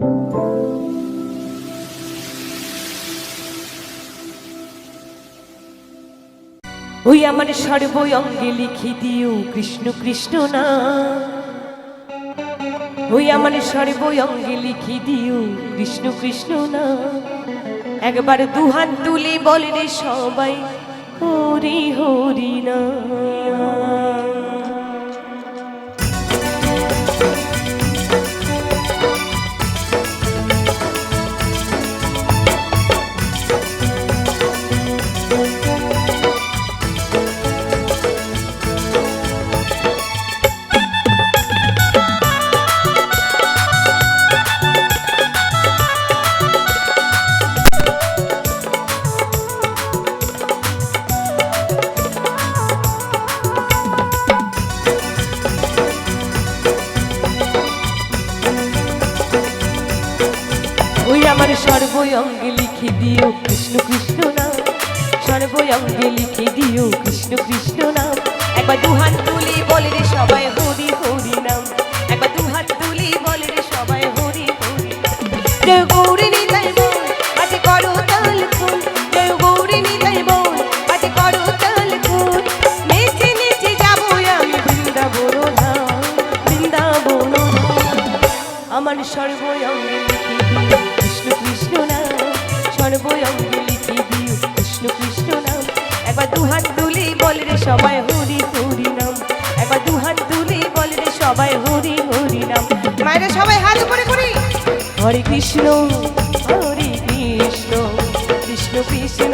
ওই আমার সর্বই অঙ্গে লিখি দিও কৃষ্ণ কৃষ্ণ না, ওই আমার সর্বই অঙ্গে লিখি দিও কৃষ্ণ কৃষ্ণ না। একবার দুহাত তুলে বলে রে সবাই হরি হরি না। ওই আমার সর্বই অঙ্গে লিখে দিও কৃষ্ণ কৃষ্ণ নাম, সর্বই অঙ্গে লিখে দিও কৃষ্ণ কৃষ্ণ নাম। একবার দুহাত তুলি বলে রে সবাই হরি হরি নাম, একবার দুহাত তুলি বলে রে সবাই হরি হরি নাম। জয় গৌরী নিতাই বল আজ করো তাল ফুল, জয় গৌরী নিতাই বল আজ করো তাল ফুল। নেচে নেচে যাবো আমি বৃন্দাবন ধাম, বৃন্দাবন ধাম। আমার সর্বই অঙ্গে লিখে দিও কৃষ্ণ কৃষ্ণ নাম, সর্বই অঙ্গে লিখে দিও কৃষ্ণ কৃষ্ণ নাম। একবার দুহাত তুলি বলে রে সবাই হরি হরি নাম, একবার দুহাত তুলি বলে রে সবাই হরি হরি নাম। মায়েরা সবাই হাত উপরে করি। হরে কৃষ্ণ হরে কৃষ্ণ কৃষ্ণ কৃষ্ণ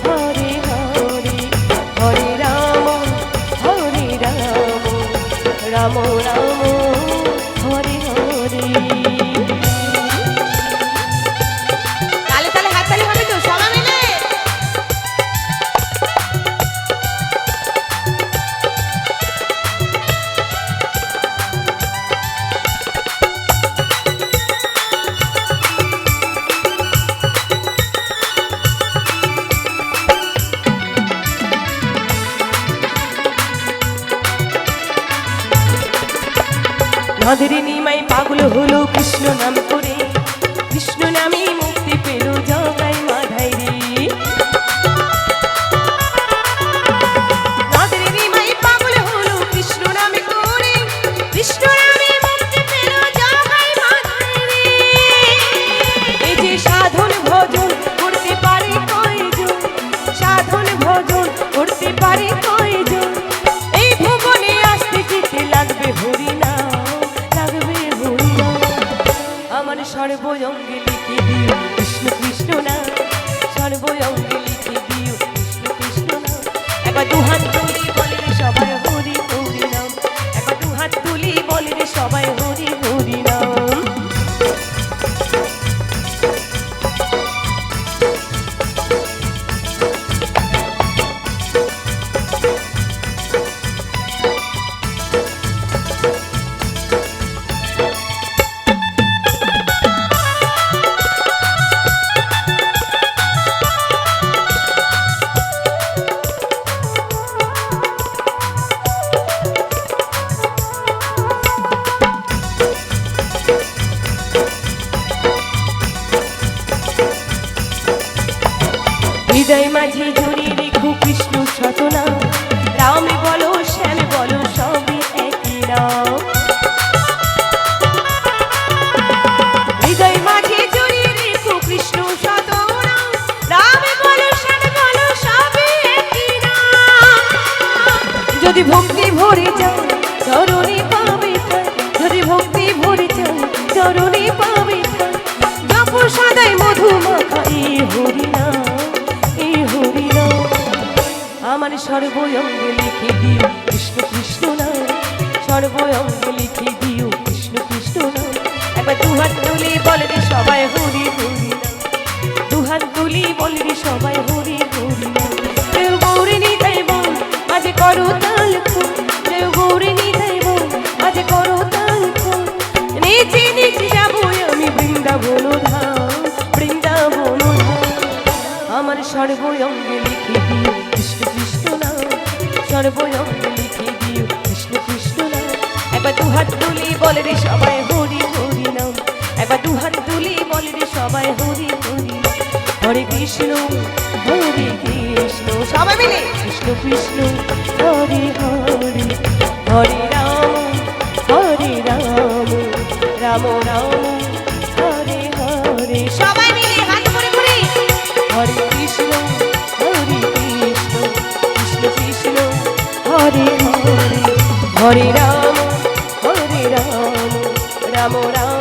হরে হরে, হরে রাম রাম রাম হরে হরে। তালে তালে হাত তালি হবে তো সবাই মিলে। রাধের নিমাই পাগল হলো কৃষ্ণ নাম করে, কৃষ্ণ নামে মুক্তি পেল জগাই মাধাই রে। রাধের নিমাই পাগল হলো কৃষ্ণ নামে করে, কৃষ্ণ নামে মুক্তি পেল জগাই মাধাই রে। এই যে সাধন ভজন করতে পারে কয়জন, সাধন ভজন করতে পারে কয়জন। এই ভুবনে আসতে যেতে লাগবে হরি নাম, আমার সর্বই অঙ্গে লিখে দিও কৃষ্ণ কৃষ্ণ নাম, সর্বই অঙ্গে লিখে দিও কৃষ্ণ কৃষ্ণ নাম। একবার দুহাত তুলি বলে রে সবাই হরি হরি নাম, একবার দুহাত তুলি বলে রে সবাই হরি হরি নাম। হৃদয় মাঝে জড়িয়ে রেখো কৃষ্ণ শতনা, রাম বলো শ্যাম বলো সবই একই নাম। হৃদয় মাঝে জড়িয়ে রেখো কৃষ্ণ শতনা, রাম বলো শ্যাম বলো সবই একই নাম। যদি ভক্তি ভরে যাও চরণে পাবে ঠাই, যদি ভক্তি ভরে যাও চরণে পাবে ঠাই। জপ সদাই মধু মাখা এই হরি নাম, আমার সর্বই অঙ্গে লিখে দিও কৃষ্ণ কৃষ্ণ নাম, সর্বই অঙ্গে লিখে দিও কৃষ্ণ কৃষ্ণ নাম। একবার দুহাত তুলি বলে রে সবাই হরি হরি নাম, দুহাত তুলি বলে রে সবাই হরি হরি নাম। জয় গৌরী নিতাই বল আজ করো তাল ফুল, জয় গৌরী নিতাই বল আজ করো তাল ফুল। নেচে নেচে যাবো আমি বৃন্দাবন ধাম, বৃন্দাবন ধাম। আমার সর্বই অঙ্গে লিখে দিও কৃষ্ণ কৃষ্ণ নাম, সর্বই অঙ্গে লিখে দিও কৃষ্ণ কৃষ্ণ নাম। একবার দুহাত তুলি বলে রে সবাই হরি হরি নাম, একবার দুহাত সবাই হরি হরি হরে কৃষ্ণ সবাই মিলে কৃষ্ণ কৃষ্ণ হরে হরে হরে রাম রাম রাম হরে হরে সবাই মিলে হাত করে করে হরে কৃষ্ণ কৃষ্ণ কৃষ্ণ হরে হরে হরে রাম রাম রাম